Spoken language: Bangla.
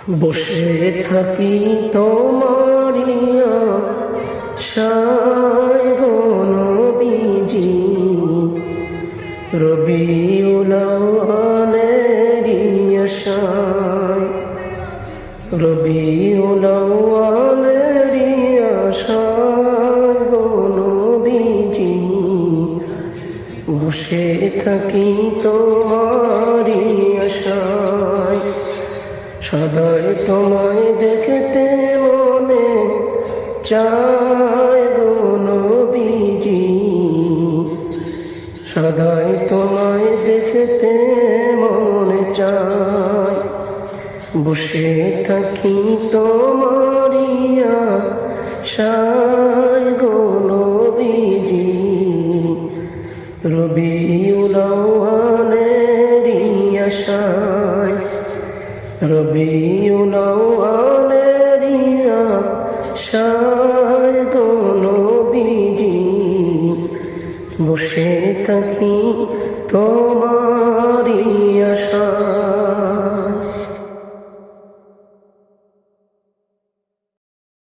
বসে থাকি তোমারি আশায় গো নবীজি, রবিউল আউয়ালেরই আশায়, রবিউল আউয়ালেরই আশায় গো নবীজি, বসে থাকি তোমারি আশায়। সদাই তোমায় দেখতে মনে চায় গো নবীজি, সদাই তোমায় দেখতে মনে চায়। বসে থাকি তোমারি আশায় গো নবীজি, রবিউল আউয়ালেরই আশায়, রবিউল আউয়ালেরই আশায় গো নবীজি, বসে থাকি তোমারি আশায়।